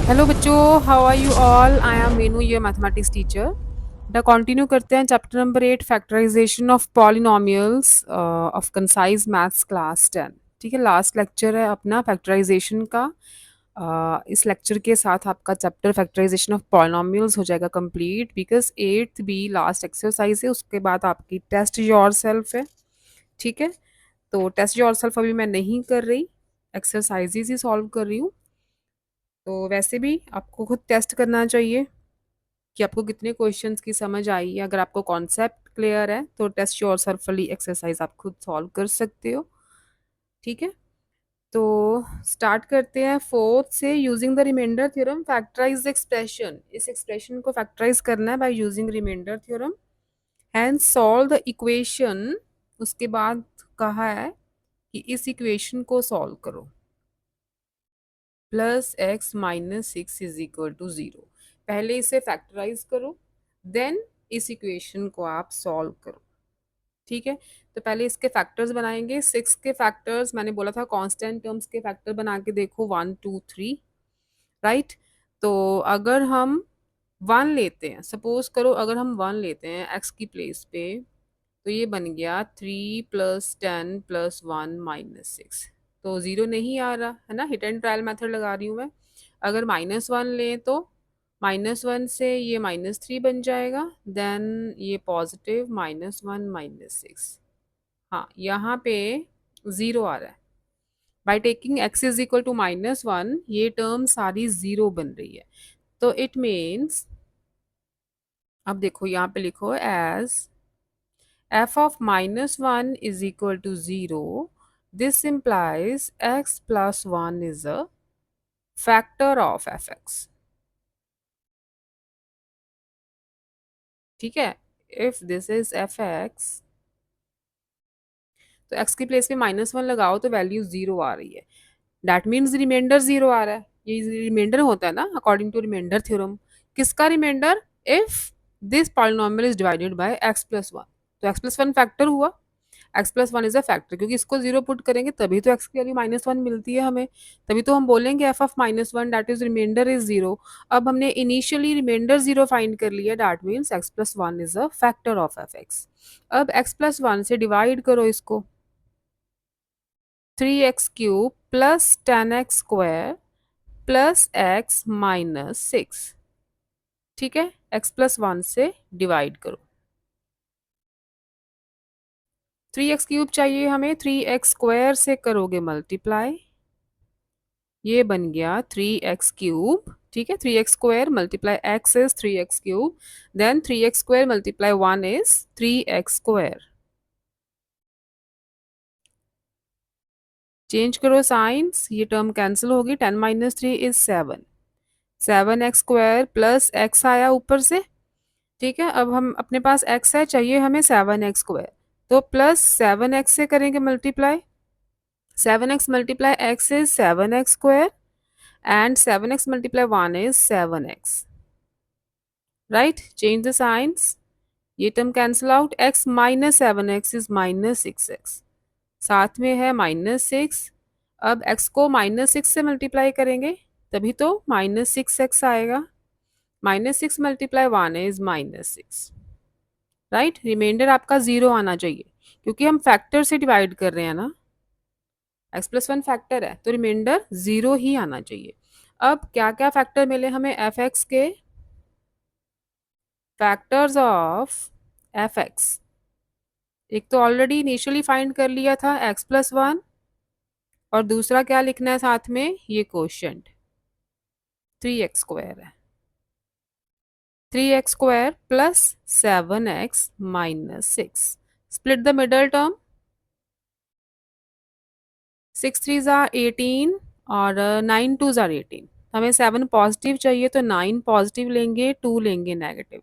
Hello बच्चों, how are you all? I am Meenu, your mathematics teacher. बेटा continue करते हैं chapter number 8, factorisation of polynomials of concise maths class 10। ठीक है, last lecture है अपना फैक्टराइजेशन का। इस लेक्चर के साथ आपका चैप्टर फैक्टराइजेशन ऑफ पॉलिनोमियल्स हो जाएगा कंप्लीट, बिकॉज 8th भी लास्ट एक्सरसाइज है। उसके बाद आपकी टेस्ट योर सेल्फ है। ठीक है, तो टेस्ट योर सेल्फ अभी मैं नहीं कर रही, एक्सरसाइजेज ही सॉल्व कर रही हूँ। तो वैसे भी आपको खुद टेस्ट करना चाहिए कि आपको कितने क्वेश्चंस की समझ आई है। अगर आपको कॉन्सेप्ट क्लियर है तो टेस्ट योर सेल्फ वाली एक्सरसाइज आप खुद सॉल्व कर सकते हो। ठीक है, तो स्टार्ट करते हैं फोर्थ से। Using the remainder theorem factorise the expression. इस एक्सप्रेशन को फैक्टराइज करना है by using remainder theorem. Hence solve the equation. उसके बाद कहा है कि इस इक्वेशन को सॉल्व करो। Plus x minus six is equal to zero. पहले इसे फैक्टराइज करो, देन इस इक्वेशन को आप सॉल्व करो। ठीक है, तो पहले इसके फैक्टर्स बनाएंगे। सिक्स के फैक्टर्स मैंने बोला था कांस्टेंट टर्म्स के फैक्टर बना के देखो, वन टू थ्री, राइट। तो अगर हम वन लेते हैं, सपोज करो अगर हम वन लेते हैं एक्स की प्लेस पे, तो ये बन गया 3 + 10 + 1 - 6। तो ज़ीरो नहीं आ रहा है ना, हिट एंड ट्रायल मेथड लगा रही हूँ मैं। अगर -1 लें तो -1 से ये -3 बन जाएगा, देन ये पॉजिटिव -1 - 6। हाँ, यहाँ पे ज़ीरो आ रहा है। By taking x is equal to -1 ये टर्म सारी ज़ीरो बन रही है। तो इट मीन्स, अब देखो यहाँ पे लिखो as f of -1 is equal to 0. This implies x plus 1 is a factor of fx. ठीक है, if this is fx, तो x की प्लेस पे -1 लगाओ तो वैल्यू 0 आ रही है। दैट मीन्स रिमाइंडर 0 आ रहा है। ये रिमाइंडर होता है ना अकॉर्डिंग टू रिमाइंडर थ्योरम। किसका remainder? If this polynomial is divided by x plus 1। तो x प्लस 1 फैक्टर हुआ, x+1 इज अ फैक्टर, क्योंकि इसको जीरो पुट करेंगे तभी तो x की वैल्यू -1 मिलती है हमें। तभी तो हम बोलेंगे f of -1 that is remainder is zero. अब हमने इनिशियली रिमाइंडर जीरो फाइंड कर लिया, that means x+1 is a factor of fx। अब x+1 से डिवाइड करो इसको, 3x³ + 10x² + x - 6। ठीक है, x+1 से डिवाइड करो। 3x³ चाहिए हमें, 3x² से करोगे मल्टीप्लाई, ये बन गया 3x³। ठीक है, 3x² multiply x is 3x³, then 3x² multiply 1 is 3x²। Change करो साइंस, ये टर्म कैंसिल होगी, 10 - 3 इज 7। 7x² प्लस x आया ऊपर से। ठीक है, अब हम अपने पास x है, चाहिए हमें 7x², तो प्लस 7x से करेंगे multiply. 7x multiply x is 7x² and 7x multiply 1 is 7x, right? Change the signs, ये term cancel out, x - 7x is -6x, साथ में है -6। अब x को -6 से मल्टीप्लाई करेंगे तभी तो -6x आएगा। -6 मल्टीप्लाई 1 इज -6, राइट। रिमाइंडर आपका जीरो आना चाहिए क्योंकि हम फैक्टर से डिवाइड कर रहे हैं ना, x+1 फैक्टर है तो रिमाइंडर जीरो ही आना चाहिए। अब क्या क्या फैक्टर मिले हमें fx के? फैक्टर्स ऑफ fx, एक तो ऑलरेडी इनिशियली फाइंड कर लिया था x+1, और दूसरा क्या लिखना है साथ में, ये क्वोशिएंट 3x² है। 3x² plus 7x - 6, split the middle term, 6 3 ज़ा 18 और 9 2 ज़ा 18। हमें 7 पॉजिटिव चाहिए तो 9 पॉजिटिव लेंगे, 2 लेंगे नेगेटिव,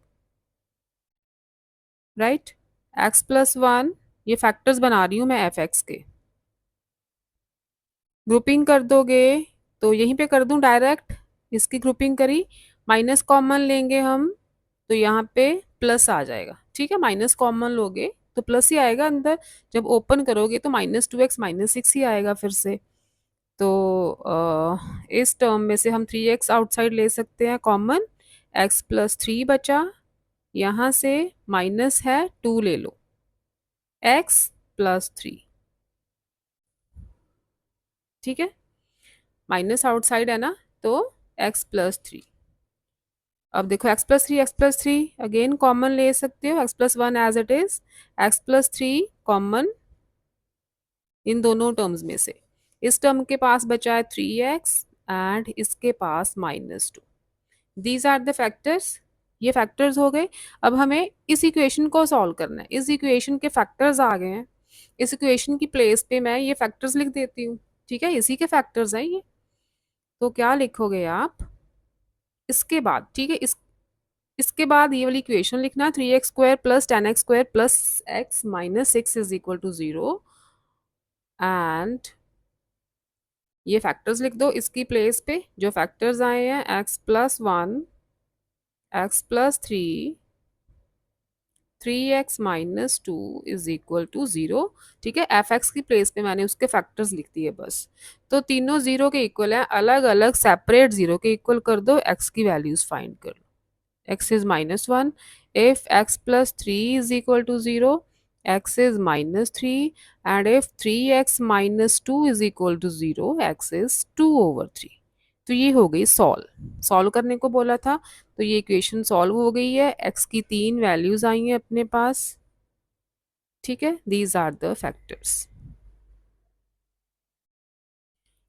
राइट। x+1, ये फैक्टर्स बना रही हूँ मैं fx के। ग्रुपिंग कर दोगे तो यहीं पे कर दूं डायरेक्ट, इसकी ग्रुपिंग करी, माइनस कॉमन लेंगे हम तो यहाँ पे प्लस आ जाएगा। ठीक है, माइनस कॉमन लोगे तो प्लस ही आएगा अंदर, जब ओपन करोगे तो -2x - 6 ही आएगा फिर से। तो इस टर्म में से हम 3x आउटसाइड ले सकते हैं कॉमन, x प्लस 3 बचा, यहाँ से माइनस है 2 ले लो, x प्लस 3। ठीक है, माइनस आउटसाइड है ना, तो x प्लस 3। अब देखो x plus three again common ले सकते हो, x+1 as it is, x+3 common इन दोनों टर्म्स में से। इस टर्म के पास बचा है 3x एंड इसके पास -2। दीज आर द फैक्टर्स, ये फैक्टर्स हो गए। अब हमें इस इक्वेशन को सॉल्व करना है, इस इक्वेशन के फैक्टर्स आ गए हैं, इस इक्वेशन की प्लेस पे मैं ये फैक्टर्स लिख देती हूँ। ठीक है, इसी के फैक्टर्स हैं ये। तो क्या लिखोगे आप इसके बाद? ठीक है, इसके बाद ये वाली इक्वेशन लिखना, 3x² plus 10x² plus x minus 6 is equal to 0 and ये फैक्टर्स लिख दो इसकी प्लेस पे। जो फैक्टर्स आए हैं x+1, x+3, 3x-2 is equal to 0। ठीक है, एफ एक्स की प्लेस पे मैंने उसके फैक्टर्स लिख दिए बस। तो तीनों जीरो के इक्वल हैं, अलग अलग सेपरेट जीरो के इक्वल कर दो, एक्स की वैल्यूज फाइंड कर लो। x is -1. If x plus 3 is equal to 0, x is -3, and if 3x minus 2 is equal to 0, x is 2/3। तो ये हो गई सॉल्व करने को बोला था, तो ये इक्वेशन सॉल्व हो गई है, x की 3 वैल्यूज आई हैं अपने पास। ठीक है, these are the factors.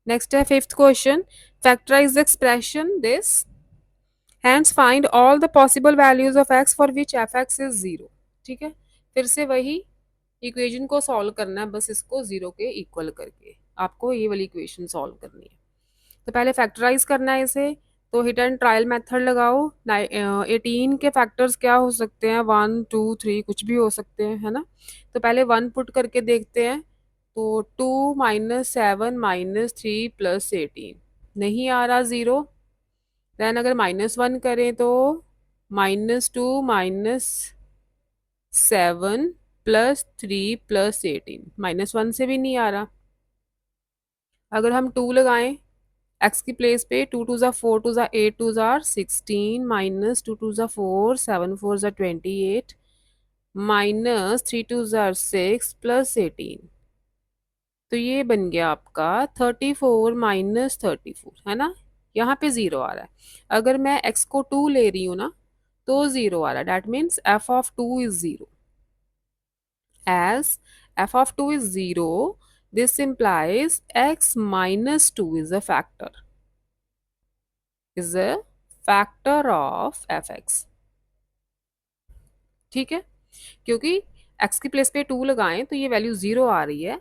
Next है fifth question, factorise expression this, hence find all the possible values of x for which f(x) is 0। ठीक है, फिर से वही इक्वेशन को सॉल्व करना है, बस इसको 0 के इक्वल करके आपको ये वाली इक्वेशन सॉल्व करनी है। तो पहले फैक्टराइज करना है इसे, तो हिट एंड ट्रायल मेथड लगाओ। 18 के फैक्टर्स क्या हो सकते हैं, 1 2 3 कुछ भी हो सकते हैं, है ना। तो पहले 1 पुट करके देखते हैं, तो 2 -7 -3 प्लस 18 नहीं आ रहा 0। देन अगर -1 करें तो -2 -7 प्लस 3 प्लस 18, -1 से भी नहीं आ रहा। अगर हम 2 लगाएं एक्स की प्लेस पे, 2 2 ज़ा 4, 2 ज़ा 8, 2 ज़ा 16, -2 2 ज़ा 4, 7 4 ज़ा 28, -3 2 ज़ा 6 प्लस 18, तो ये बन गया आपका 34 -34, है ना। यहाँ पे 0 आ रहा है। अगर मैं x को 2 ले रही हूँ ना, तो 0 आ रहा है, that means f of 2 is 0। As f of 2 is 0, this implies x minus 2 is a factor, is a factor of fx। ठीक है, क्योंकि x की प्लेस पे 2 लगाएं तो ये वैल्यू 0 आ रही है,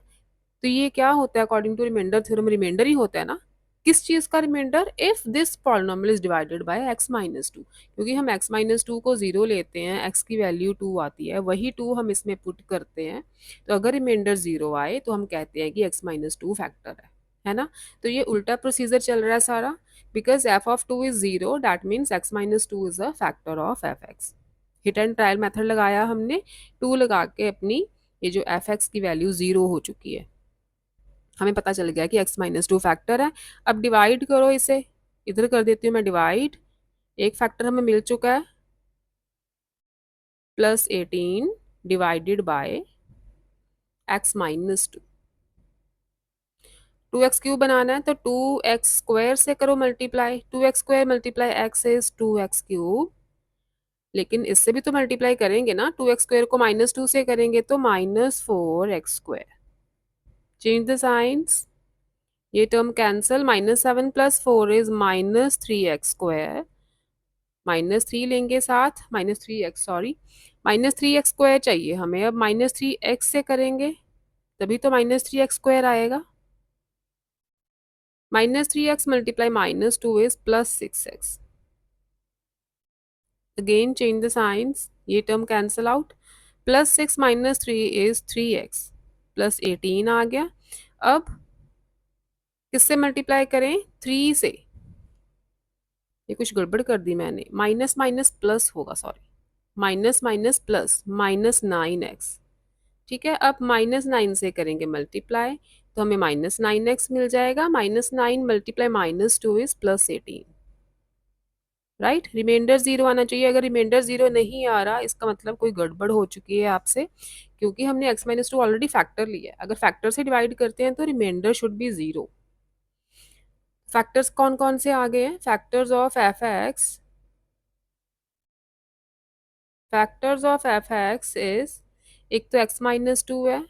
तो ये क्या होता है according to remainder theorem, remainder ही होता है ना। किस चीज का remainder? If this polynomial is divided by x-2, क्योंकि हम x-2 को 0 लेते हैं, x की वैल्यू 2 आती है, वही 2 हम इसमें पुट करते हैं, तो अगर रिमाइंडर 0 आए तो हम कहते हैं कि x-2 फैक्टर है ना। तो ये उल्टा प्रोसीजर चल रहा है सारा, because f of 2 is 0, that means x-2 is a factor of f(x)। Hit and trial method लगाया हमने, 2 लगा के अपनी ये जो f(x) की वैल्यू 0 हो चुकी है, हमें पता चल गया कि x-2 फैक्टर है। अब डिवाइड करो इसे, इधर कर देती हूँ मैं डिवाइड। एक फैक्टर हमें मिल चुका है, +18 डिवाइडेड बाय x-2। 2x³ बनाना है तो 2x² से करो multiply, 2x² multiply x is 2x³, लेकिन इससे भी तो मल्टीप्लाई करेंगे ना, 2x² को -2 से करेंगे तो -4x²। चेंज द साइंस, ये टर्म कैंसल, -7 + 4 इज -3x², -3 लेंगे साथ, -3x, सॉरी, -3x² चाहिए हमें। अब -3x से करेंगे तभी तो -3x² आएगा। -3x multiply -2 is +6x। Again change the signs, ये term cancel out, +6 - 3 is 3x, +18 आ गया। अब किससे मल्टीप्लाई करें? 3 से। ये कुछ गड़बड़ कर दी मैंने, माइनस माइनस प्लस होगा, sorry, minus minus plus, -9x। ठीक है, अब -9 से करेंगे मल्टीप्लाई, तो हमें -9x मिल जाएगा। -9 मल्टीप्लाई -2 इज +18, राइट। रिमाइंडर 0 आना चाहिए। अगर रिमाइंडर 0 नहीं आ रहा, इसका मतलब कोई गड़बड़ हो चुकी है आपसे, क्योंकि हमने x-2 ऑलरेडी फैक्टर लिया है। अगर फैक्टर से डिवाइड करते हैं तो रिमाइंडर शुड बी 0। फैक्टर्स कौन कौन से आ गए हैं? Factors of f x, factors of f x is, एक तो x-2 है,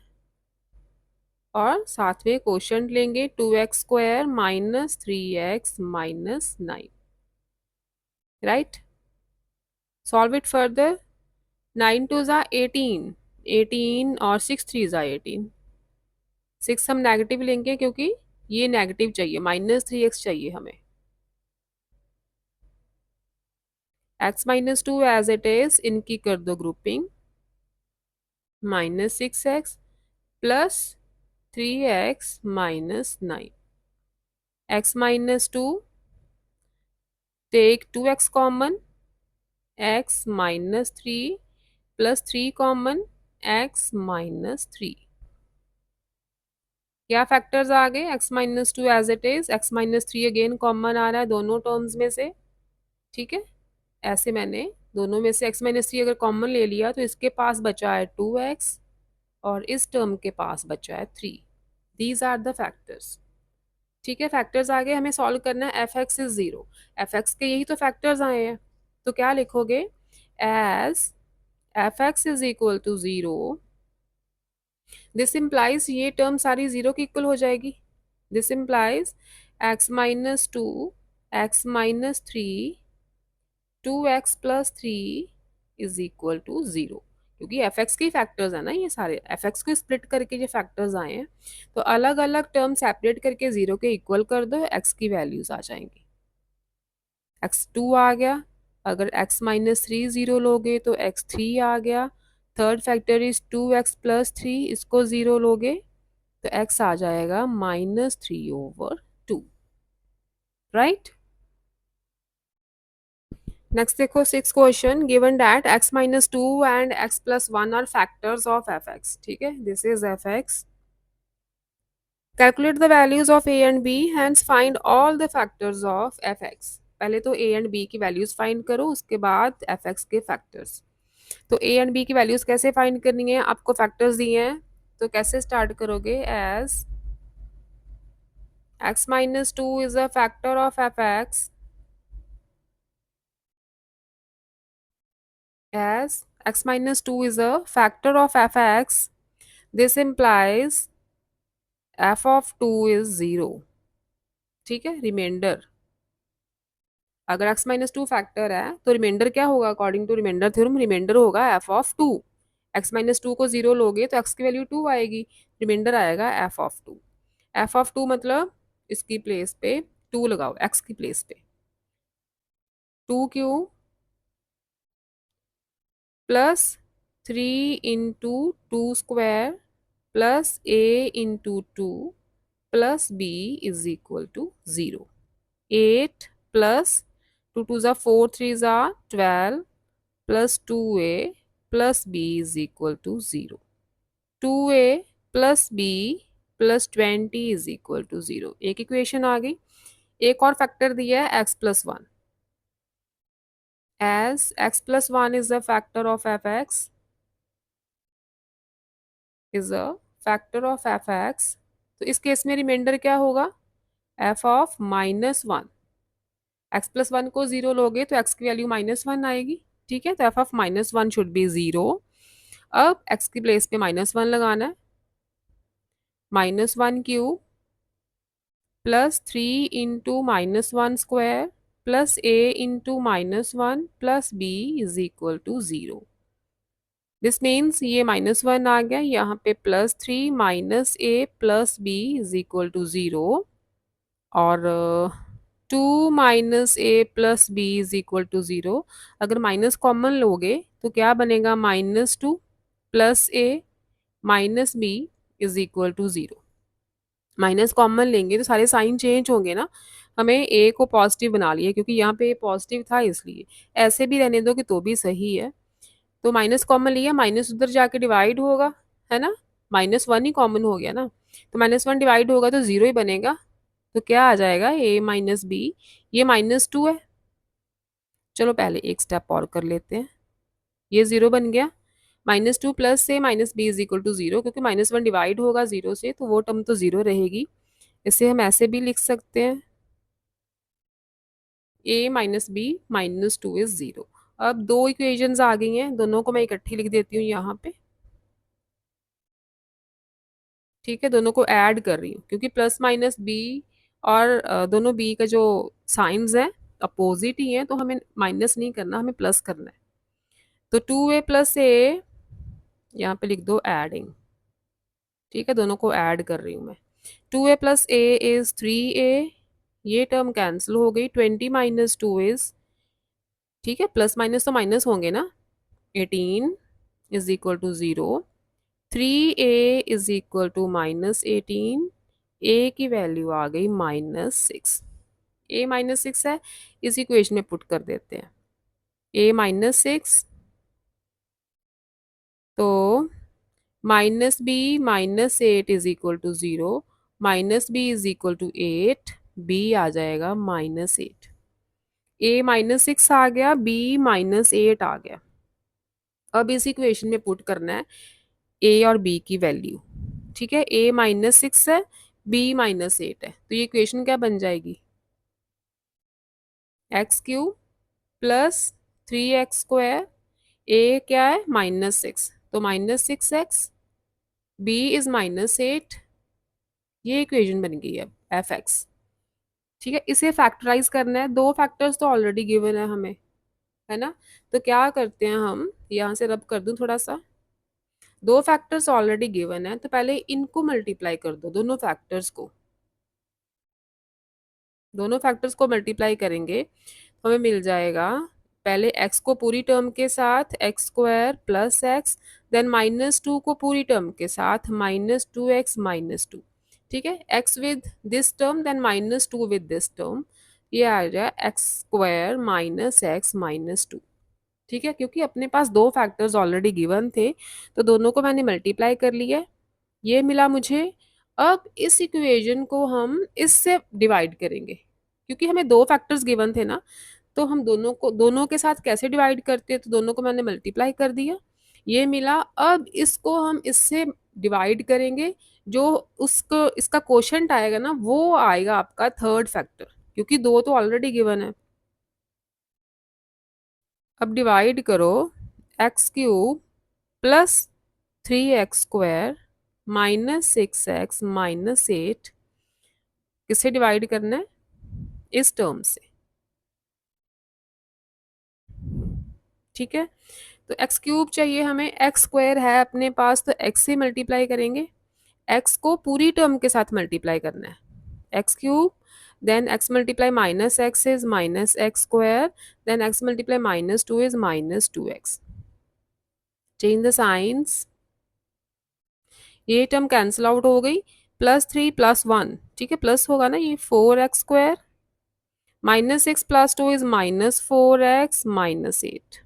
और साथ में कोशेंट लेंगे 2x² - 3x - 9, right. Solve it further. 9 2 ज़ा 18, 18 और 6 3 ज़ा 18। 6 हम नेगेटिव लेंगे क्योंकि ये नेगेटिव चाहिए, -3x चाहिए हमें। x-2 एज इट इज, इनकी कर दो grouping, -6x plus 3x - 9। x-2, take 2x common, x - 3 plus 3 common, x - 3। क्या फैक्टर्स आ गए? x-2 as it is, x-3 again common आ रहा है दोनों टर्म्स में से, ठीक है। ऐसे मैंने दोनों में से x-3 अगर कॉमन ले लिया तो इसके पास बचा है 2x और इस टर्म के पास बचा है 3। दीज आर द फैक्टर्स, ठीक है। फैक्टर्स आ गए, हमें सॉल्व करना है f x is 0। F x के यही तो फैक्टर्स आए हैं, तो क्या लिखोगे? As f x is equal to 0, this implies ये टर्म सारी 0 की इक्वल हो जाएगी। This implies x-2, x-3, 2x + 3 is equal to 0, क्योंकि एफ एक्स के फैक्टर्स है ना ये सारे। एफ एक्स को स्प्लिट करके ये फैक्टर्स आए हैं, तो अलग अलग टर्म सेपरेट करके 0 के इक्वल कर दो, एक्स की वैल्यूज आ जाएंगी। x2 आ गया, अगर x-3 0 लोगे तो x3 आ गया। थर्ड फैक्टर इज 2x + 3, इसको 0 लोगे तो x आ जाएगा -3/2, राइट। नेक्स्ट देखो 6 question, given that x-2 and x+1 are factors of f x, ठीक है। This is f x, calculate the values of a and b, hence find all the factors of f x. पहले तो a and b की values find करो, उसके बाद f x के factors. तो a एंड b की वैल्यूज कैसे फाइंड करनी है? आपको फैक्टर्स दिए हैं, तो कैसे स्टार्ट करोगे? As x-2 is a factor of f x, as x-2 is a factor of fx, this implies f of 2 is 0, ठीक है। रिमाइंडर, अगर x-2 फैक्टर है तो रिमाइंडर क्या होगा? According to remainder theorem, remainder होगा f of 2। x-2 को 0 लोगे तो x की वैल्यू 2 आएगी, रिमाइंडर आएगा f of 2। f of 2 मतलब इसकी प्लेस पे 2 लगाओ, x की प्लेस पे 2 cube, plus 3 into 2² plus a into 2 plus b is equal to 0। 8 plus 2 2 ज़ा 4 3 ज़ा 12 plus 2a plus b is equal to 0। 2a plus b plus 20 is equal to 0। एक equation आ गई। एक और फैक्टर दिया है x+1, as x+1 is the factor of f x, is a factor of f x. तो इस case में reminder क्या होगा? f of -1। x+1 को 0 लोगे तो x की वैल्यू -1 आएगी, ठीक है। तो f ऑफ -1 शुड बी 0। अब x की प्लेस पे -1 लगाना है, -1 cube plus 3 into -1² plus a into -1 plus b is equal to 0। This means ये -1 आ गया, यहाँ पे +3 minus a plus b is equal to 0, और 2 minus a plus b is equal to 0। अगर माइनस कॉमन लोगे तो क्या बनेगा? -2 plus a minus b is equal to 0। Minus common लेंगे तो सारे साइन चेंज होंगे ना। हमें ए को पॉजिटिव बना लिया क्योंकि यहाँ पे पॉजिटिव था, इसलिए ऐसे भी रहने दो कि तो भी सही है। तो माइनस कॉमन लिया, माइनस उधर जाके डिवाइड होगा, है ना। -1 ही कॉमन हो गया ना। तो -1 डिवाइड होगा तो 0 ही बनेगा। तो क्या आ जाएगा a माइनस बी, ये -2 है। चलो पहले एक स्टेप और कर लेते हैं। ये 0 बन गया, -2 plus a minus b is equal to 0, क्योंकि -1 डिवाइड होगा 0 से तो वो टर्म तो 0 रहेगी। इसे हम ऐसे भी लिख सकते हैं, a माइनस बी -2 इज 0। अब दो इक्वेशंस आ गई हैं, दोनों को मैं इकट्ठी लिख देती हूँ यहाँ पे। ठीक है, दोनों को ऐड कर रही हूँ क्योंकि प्लस माइनस बी और दोनों बी का जो साइंस है अपोजिट ही है, तो हमें माइनस नहीं करना, हमें प्लस करना है। तो 2a प्लस ए, यहाँ पे लिख दो एडिंग। ठीक है, दोनों को ऐड कर रही हूँ मैं। 2a plus a is 3a, ये टर्म कैंसिल हो गई। 20 माइनस 2 इज, ठीक है प्लस माइनस तो माइनस होंगे ना, 18 is equal to 0। 3a is equal to -18, a की वैल्यू आ गई -6। a -6 है, इस इक्वेशन में पुट कर देते हैं a -6, तो -b -8 is equal to 0, -b is equal to 8, b आ जाएगा -8। a -6 आ गया, b -8 आ गया। अब इस इक्वेशन में पुट करना है a और b की वैल्यू। ठीक है, a -6 है, b -8 है, तो ये इक्वेशन क्या बन जाएगी, x³ प्लस 3x², a क्या है -6, तो -6x, b इज -8, ये इक्वेशन बन गई है एफ एक्स। ठीक है, इसे फैक्टराइज करना है, दो फैक्टर्स तो ऑलरेडी गिवन है हमें, है ना। तो क्या करते हैं, हम यहाँ से रब कर दूं थोड़ा सा। दो फैक्टर्स ऑलरेडी गिवन है, तो पहले इनको मल्टीप्लाई कर दो, दोनों फैक्टर्स को। दोनों फैक्टर्स को मल्टीप्लाई करेंगे तो हमें मिल जाएगा, पहले x को पूरी टर्म के साथ x² प्लस एक्स, देन -2 को पूरी टर्म के साथ -2x -2। ठीक है, x with this term then -2 with this term, ये आ जाए x² माइनस एक्स -2। ठीक है, क्योंकि अपने पास दो फैक्टर्स ऑलरेडी गिवन थे तो दोनों को मैंने मल्टीप्लाई कर लिया, ये मिला मुझे। अब इस इक्वेशन को हम इससे डिवाइड करेंगे, क्योंकि हमें दो फैक्टर्स गिवन थे ना, तो हम दोनों के साथ कैसे डिवाइड करते हैं, तो दोनों को मैंने मल्टीप्लाई कर दिया, ये मिला। अब इसको हम इससे डिवाइड करेंगे, जो उसको इसका कोशंट आएगा ना, वो आएगा आपका थर्ड फैक्टर, क्योंकि दो तो ऑलरेडी गिवन है। अब डिवाइड करो, x³ प्लस 3x² -6x -8, किससे डिवाइड करना है, इस टर्म से। ठीक है, तो x³ चाहिए हमें, x² है अपने पास, तो x से मल्टीप्लाई करेंगे, x को पूरी टर्म के साथ मल्टीप्लाई करना है, x³ then x multiply -x is -x², then x multiply -2 is -2x। Change the signs, ये टर्म कैंसिल आउट हो गई, +3 +1, ठीक है प्लस होगा ना, ये 4x² -6 +2 इज -4x -8।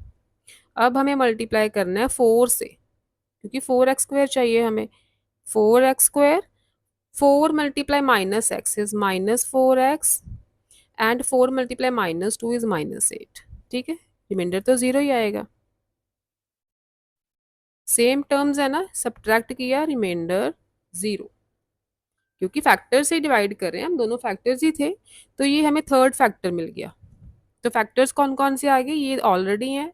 अब हमें मल्टीप्लाई करना है 4 से, क्योंकि 4x² चाहिए हमें, 4x², 4 multiply -x is -4x, and 4 multiply -2 is -8। ठीक है, रिमाइंडर तो 0 ही आएगा, सेम टर्म्स है ना, सब्ट्रैक्ट किया, रिमाइंडर 0, क्योंकि फैक्टर से डिवाइड कर रहे हैं हम, दोनों फैक्टर्स ही थे, तो ये हमें थर्ड फैक्टर मिल गया। तो फैक्टर्स कौन कौन से आ गए, ये ऑलरेडी हैं,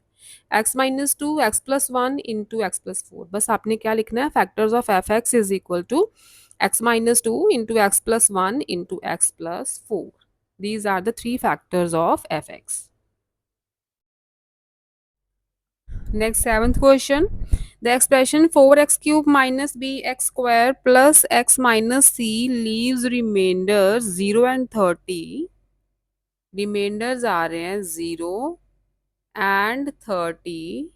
x -2 x+1 इंटू x+4। बस आपने क्या लिखना है, factors of f x is equal to x -2 into x+1 into x+4। These are the three factors of f x. Next, seventh question. The expression 4x³ minus bx² plus x minus c leaves remainder 0 and 30. Remainders आ रहे हैं 0 and 30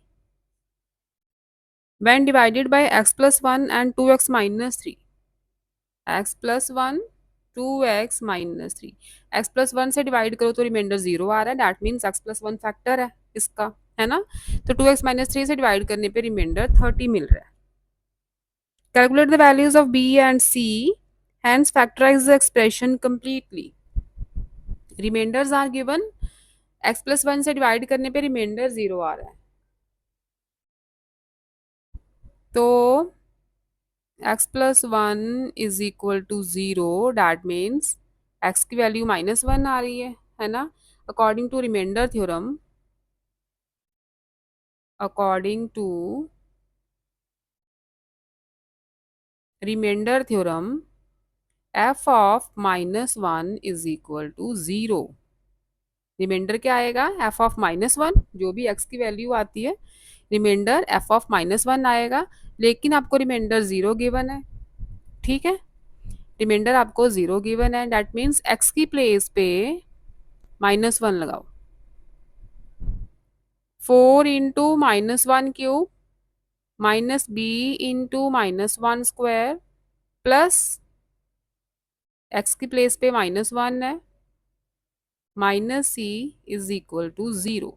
when divided by x plus 1 and 2x minus 3. x plus 1 2x minus 3, x plus 1 से divide करो तो reminder 0 आ रहा है, that means x plus 1 factor है इसका, है ना। तो 2x minus 3 से डिवाइड करने पे रिमाइंडर 30 मिल रहा है। Calculate the values of B and C, hence factorize the expression completely. Remainders are given, x plus 1 से डिवाइड करने पे रिमाइंडर 0 आ रहा है, तो x plus 1 is equal to 0, that means x की वैल्यू -1 आ रही है ना. According to remainder theorem, according to remainder theorem, f of -1 is equal to 0. Remainder क्या आएगा, f ऑफ -1, जो भी x की वैल्यू आती है, रिमाइंडर f ऑफ -1 आएगा, लेकिन आपको रिमाइंडर 0 गिवन है. ठीक है, रिमाइंडर आपको 0 गिवन है, दैट मीन्स x की प्लेस पे -1 लगाओ. 4 into -1 cube minus b into -1 square plus x की प्लेस पे -1 है, minus c is equal to 0.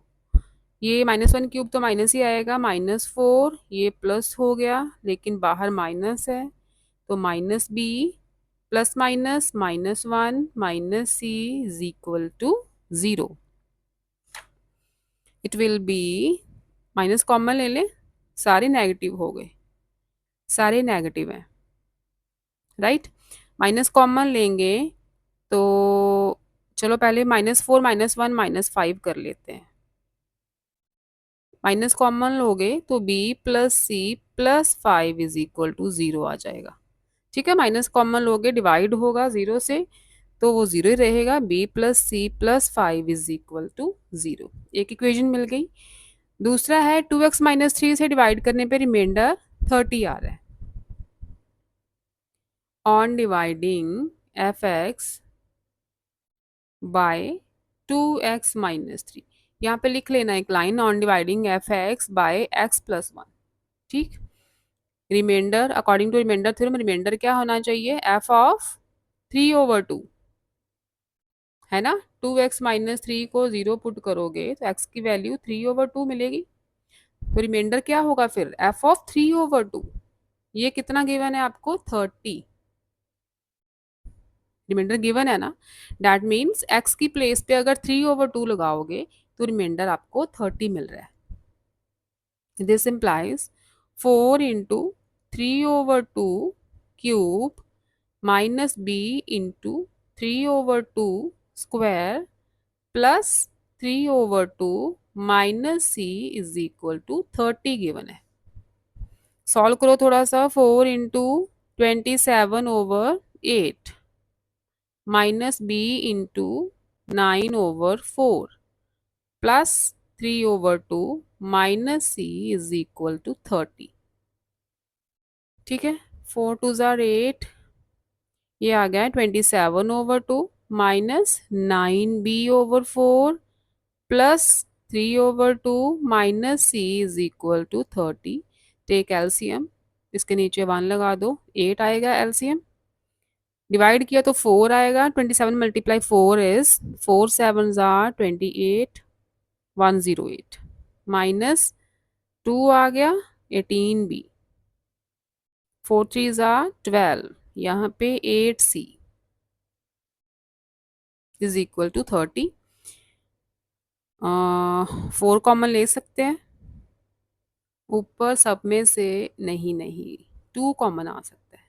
ये -1 क्यूब तो माइनस ही आएगा, -4, ये प्लस हो गया लेकिन बाहर माइनस है, तो minus b plus minus -1 minus c is equal to 0. It will be, minus common ले लें, सारे नेगेटिव हो गए, सारे नेगेटिव हैं, राइट. माइनस कॉमन लेंगे तो चलो पहले -4 -1 -5 कर लेते हैं. माइनस कॉमन लोगे तो b plus c plus 5 is equal to 0 आ जाएगा. ठीक है, माइनस कॉमन लोगे डिवाइड होगा 0 से, तो वो 0 ही रहेगा. b plus c plus 5 is equal to 0. एक इक्वेशन मिल गई. दूसरा है 2x माइनस 3 से डिवाइड करने पे रिमाइंडर 30 आ रहा है. On dividing fx by 2x minus 3, यहाँ पे लिख लेना एक line, on dividing fx by x plus 1. ठीक, remainder according to remainder theorem remainder क्या होना चाहिए, f ऑफ 3/2 है ना. 2x माइनस 3 को 0 पुट करोगे तो x की वैल्यू 3/2 मिलेगी. तो रिमाइंडर क्या होगा फिर, f ऑफ 3/2. ये कितना गिवन है आपको, 30. रिमाइंडर गिवन है ना, दैट मीन्स x की प्लेस पे अगर 3/2 लगाओगे तो रिमाइंडर आपको 30 मिल रहा है. This implies 4 into 3/2 cube minus b into 3/2 square plus 3/2 minus c is equal to 30 given है. सॉल्व करो थोड़ा सा. 4 इंटू 27/8 minus b into 9/4 plus 3/2 minus c is equal to 30. ठीक है, 4 2 ज़ार 8, ये आ गया 27/2 minus 9b/4 plus 3/2 minus c is equal to 30. Take LCM, इसके नीचे 1 लगा दो, 8 आएगा एलसीएम. डिवाइड किया तो 4 आएगा. 27 मल्टीप्लाई 4 इज 4 7 ज़ार 28, 108 माइनस 2 आ गया 18b, 4 3 ज़ार 12, यहाँ पे 8c is equal to 30. 4 common ले सकते हैं ऊपर, सब में से नहीं नहीं 2 कॉमन आ सकता है.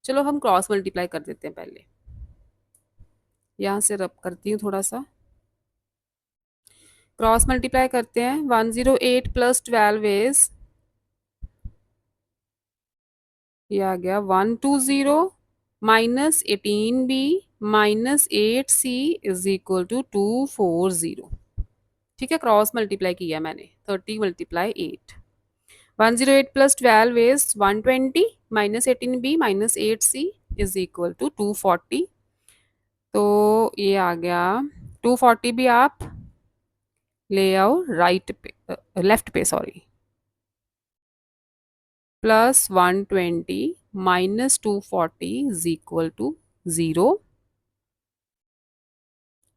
चलो हम क्रॉस मल्टीप्लाई कर देते हैं पहले, यहाँ से रब करती हूँ थोड़ा सा. क्रॉस मल्टीप्लाई करते हैं. 108 प्लस 12 इज, ये आ गया 120 minus 18b minus 8c is equal to 240. ठीक है, क्रॉस मल्टीप्लाई किया मैंने. 30 multiply 8, 108 plus 12 is 120 minus 18b minus 8c is equal to 240. तो ये आ गया 240 भी आप ले आओ राइट पे, लेफ्ट पे sorry, plus 120 minus 240 is equal to 0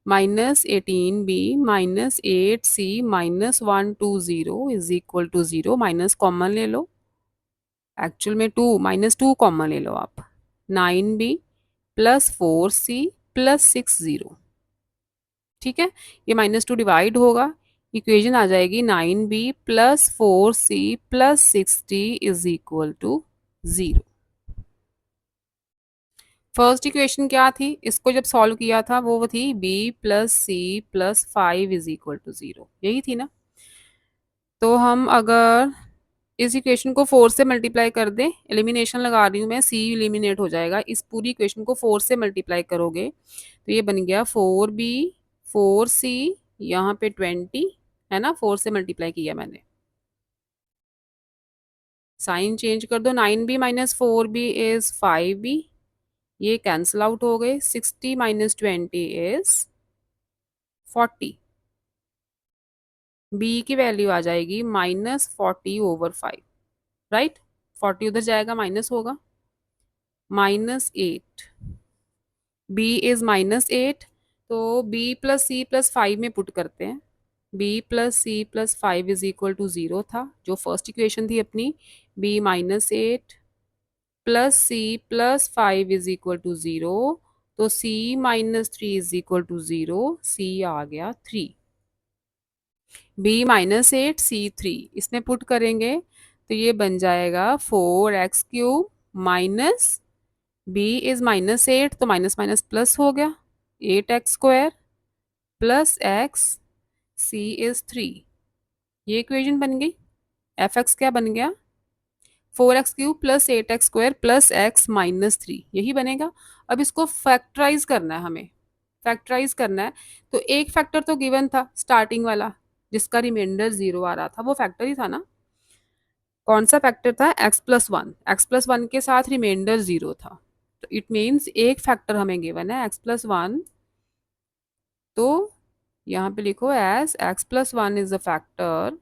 minus 18b minus 8c minus 120 is equal to 0. Minus common ले लो, एक्चुअल में 2 - 2 कॉमन ले लो आप, 9b प्लस 4c प्लस 60। ठीक है, ये -2 डिवाइड होगा, इक्वेशन आ जाएगी 9b plus 4c plus 60 is equal to 0। First equation क्या थी, इसको जब सॉल्व किया था वो थी b plus c plus 5 is equal to 0, यही थी ना। तो हम अगर इस इक्वेशन को 4 से मल्टीप्लाई कर दें, एलिमिनेशन लगा रही हूँ मैं, c एलिमिनेट हो जाएगा, इस पूरी इक्वेशन को 4 से मल्टीप्लाई करोगे तो ये बन गया 4b 4c, यहाँ पे 20 है ना, 4 से मल्टीप्लाई किया मैंने, साइन चेंज कर दो, 9b minus 4b is 5b, ये कैंसिल आउट हो गए, 60 माइनस 20 इज 40, b की वैल्यू आ जाएगी -40/5, राइट, 40 उधर जाएगा माइनस होगा, -8, b इज -8, तो b प्लस सी प्लस 5 में पुट करते हैं, b plus c plus 5 is equal to 0 था, जो फर्स्ट इक्वेशन थी अपनी, b -8 plus c plus 5 is equal to 0, तो c -3 is equal to 0, c आ गया 3, b -8 c 3, इसमें पुट करेंगे तो ये बन जाएगा 4x³ माइनस b इज -8, तो माइनस माइनस प्लस हो गया, 8x² plus x, c is 3, ये इक्वेशन बन गई। fx क्या बन गया, 4x³ plus 8x² plus x -3, यही बनेगा। अब इसको फैक्टराइज करना है हमें, फैक्टराइज करना है, तो एक फैक्टर तो गिवन था स्टार्टिंग वाला, जिसका रिमाइंडर 0 आ रहा था, वो फैक्टर ही था ना। कौन सा फैक्टर था, x+1, x+1 के साथ रिमाइंडर 0 था, तो इट मीन्स एक फैक्टर हमें गिवन है x+1, तो यहाँ पे लिखो as x+1 is the factor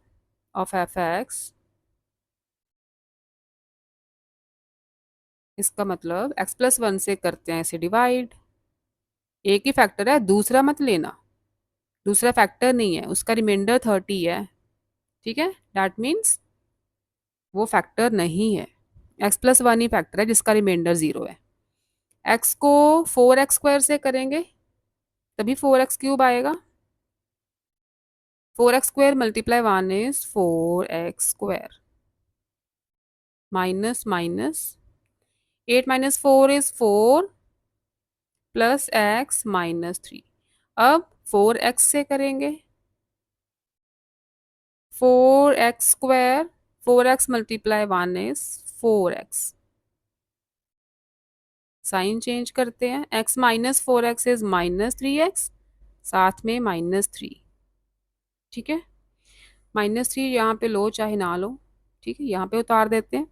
of fx, इसका मतलब x+1 से करते हैं इसे डिवाइड, एक ही फैक्टर है, दूसरा मत लेना, दूसरा फैक्टर नहीं है, उसका रिमाइंडर 30 है, ठीक है, दैट मीन्स वो फैक्टर नहीं है, x+1 ही फैक्टर है जिसका रिमाइंडर 0 है। x को 4x² से करेंगे तभी 4x³ आएगा, 4x² multiply 1 is 4x² minus minus 8 - 4 is 4 plus x -3, अब 4x से करेंगे 4x², 4x multiply 1 is 4x, sign change करते हैं, x -4x इज -3x, साथ में -3, ठीक है, -3 यहाँ पे लो चाहे ना लो, ठीक है, यहाँ पे उतार देते हैं,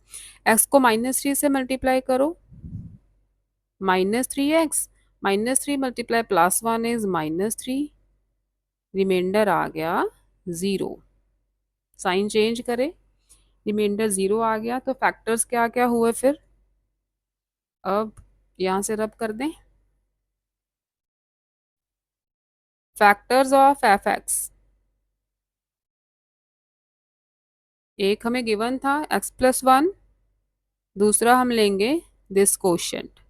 x को -3 से मल्टीप्लाई करो, -3x, -3 मल्टीप्लाई +1 इज -3, रिमाइंडर आ गया 0, साइन चेंज करें, रिमाइंडर 0 आ गया, तो फैक्टर्स क्या क्या हुए फिर, अब यहाँ से रब कर दें, फैक्टर्स ऑफ fx, एक हमें गिवन था x+1, दूसरा हम लेंगे this quotient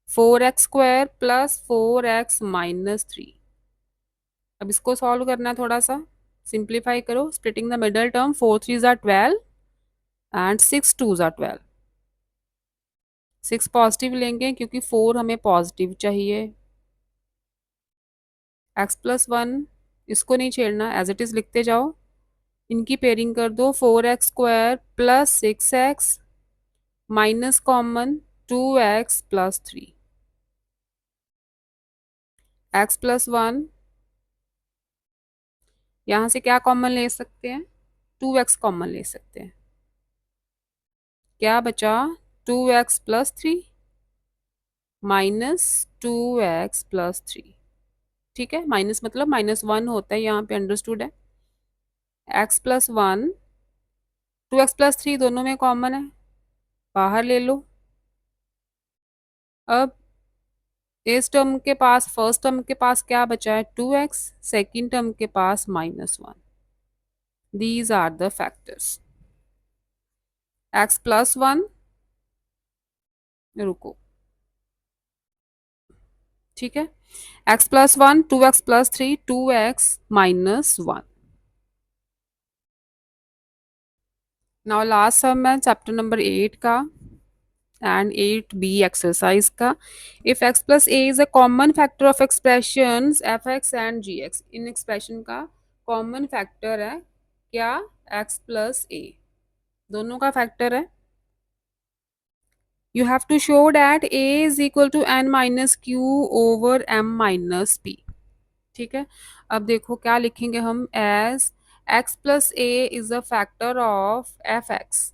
4x² plus 4x -3, अब इसको सॉल्व करना है, थोड़ा सा सिंप्लीफाई करो, स्प्लिटिंग द मिडल टर्म, 4 3 ज़ा 12 एंड 6 2 ज़ा 12, 6 पॉजिटिव लेंगे क्योंकि 4 हमें पॉजिटिव चाहिए, x+1 इसको नहीं छेड़ना, एज इट इज लिखते जाओ, इनकी पेयरिंग कर दो, 4x² plus 6x minus common 2x plus 3, x+1 यहाँ से क्या कॉमन ले सकते हैं, 2x कॉमन ले सकते हैं, क्या बचा 2x plus 3 minus 2x plus 3, ठीक है, माइनस मतलब -1 होता है, यहाँ पे अंडरस्टूड है, x+1 2x प्लस 3 दोनों में कॉमन है, बाहर ले लो, अब इस टर्म के पास, फर्स्ट टर्म के पास क्या बचा है 2x, सेकेंड टर्म के पास -1, these are the factors, x plus one, रुको, ठीक है, x plus one, two x plus three, two x minus one. Now last sum है चैप्टर नंबर 8 का and 8b exercise का। if x plus a is a common factor of expressions fx and gx, in expression का common factor है क्या, x plus a, दोनों का factor है। you have to show that a is equal to n minus q over m minus p। ठीक है, अब देखो क्या लिखेंगे हम, as x plus a is a factor of fx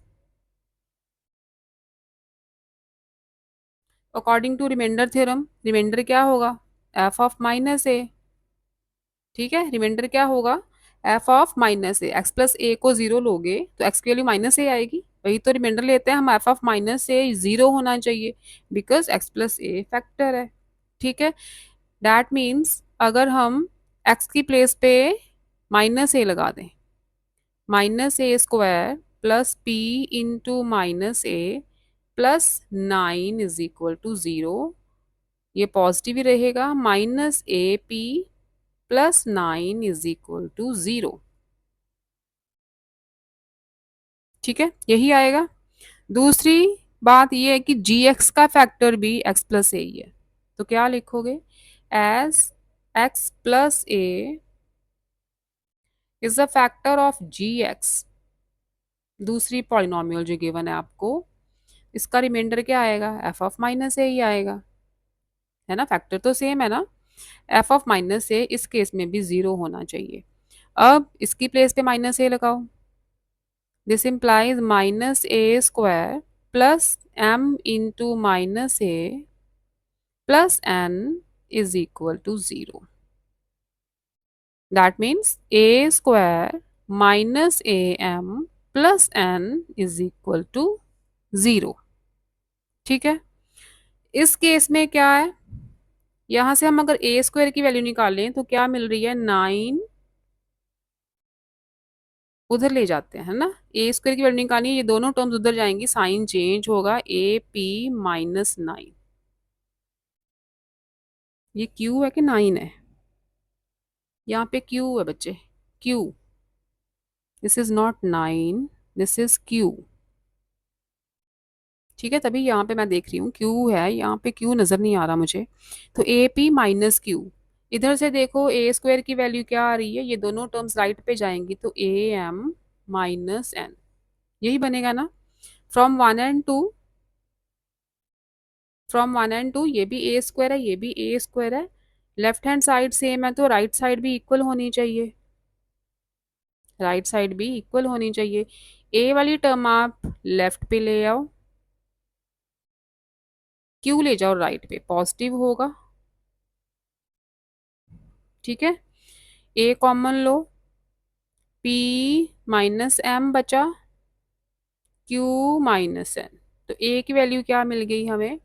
according to remainder theorem. Remainder क्या होगा, एफ ऑफ माइनस ए, ठीक है, रिमाइंडर क्या होगा, F of minus A. X plus A को जीरो लोगे तो एक्स की वैल्यू माइनस ए आएगी, वही तो रिमाइंडर लेते हैं हम, F of minus A zero होना चाहिए because x plus A factor है। ठीक है, दैट मीन्स अगर हम एक्स की प्लेस पे माइनस ए लगा दें, minus a square plus p into minus a plus nine is equal to zero, ये पॉजिटिव ही रहेगा, minus a p plus nine is equal to zero. ठीक है, यही आएगा। दूसरी बात ये है कि जी एक्स का फैक्टर भी एक्स प्लस ए ही है, तो क्या लिखोगे, as x plus a is a factor of g x, दूसरी पॉलिनोमियल जो गिवन है आपको, इसका रिमाइंडर क्या आएगा, एफ ऑफ माइनस ए ही आएगा, है ना, फैक्टर तो सेम है ना। एफ ऑफ माइनस ए इस केस में भी जीरो होना चाहिए। अब इसकी प्लेस पे माइनस ए लगाओ, this implies minus a square plus m into minus a plus n is equal to zero. That means a square minus a m plus n is equal to zero. ठीक है, इस case में क्या है, यहां से हम अगर ए स्क्वायर की वैल्यू निकालें तो क्या मिल रही है, नाइन, उधर ले जाते हैं, है ना, ए स्क्वायर की वैल्यू निकालनी है, ये दोनों टर्म्स उधर जाएंगी, साइन चेंज होगा, ए पी माइनस नाइन, ये क्यू है कि नाइन है, यहाँ पे क्यू है बच्चे, Q, this is not nine, this is Q. ठीक है, तभी यहाँ पे मैं देख रही हूँ क्यू है, यहाँ पे क्यू नजर नहीं आ रहा मुझे, तो ए पी माइनस क्यू, इधर से देखो ए स्क्वायर की वैल्यू क्या आ रही है, ये दोनों टर्म्स राइट पे जाएंगी तो ए एम माइनस एन, यही बनेगा ना। From one and two, from one and two, ये भी ए स्क्वायर है, ये भी ए स्क्वायर है, लेफ्ट हैंड साइड सेम है तो राइट साइड भी इक्वल होनी चाहिए, राइट साइड भी इक्वल होनी चाहिए। ए वाली टर्म आप लेफ्ट पे ले आओ, क्यू ले जाओ राइट पे, पॉजिटिव होगा। ठीक है, ए कॉमन लो, पी माइनस एम बचा, क्यू माइनस एन, तो ए की वैल्यू क्या मिल गई हमें,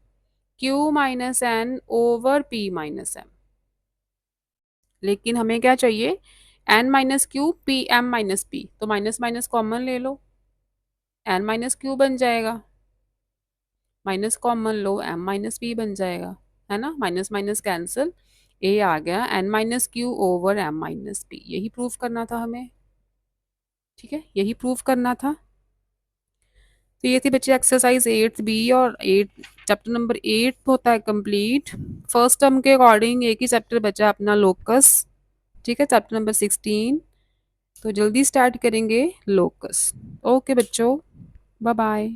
q minus n over p minus m, लेकिन हमें क्या चाहिए, n minus q p m minus p, तो माइनस माइनस कॉमन ले लो, एन माइनस क्यू बन जाएगा, माइनस कॉमन लो, एम माइनस पी बन जाएगा, है ना, माइनस माइनस कैंसिल, ए आ गया n minus Q over M minus P, यही प्रूफ करना था हमें। ठीक है, यही प्रूफ करना था। तो ये थी बच्चे एक्सरसाइज 8b और 8, चैप्टर नंबर 8 होता है कंप्लीट। फर्स्ट टर्म के अकॉर्डिंग एक ही चैप्टर बचा अपना लोकस। ठीक है, चैप्टर नंबर 16, तो जल्दी स्टार्ट करेंगे लोकस। ओके बच्चों, बाय बाय।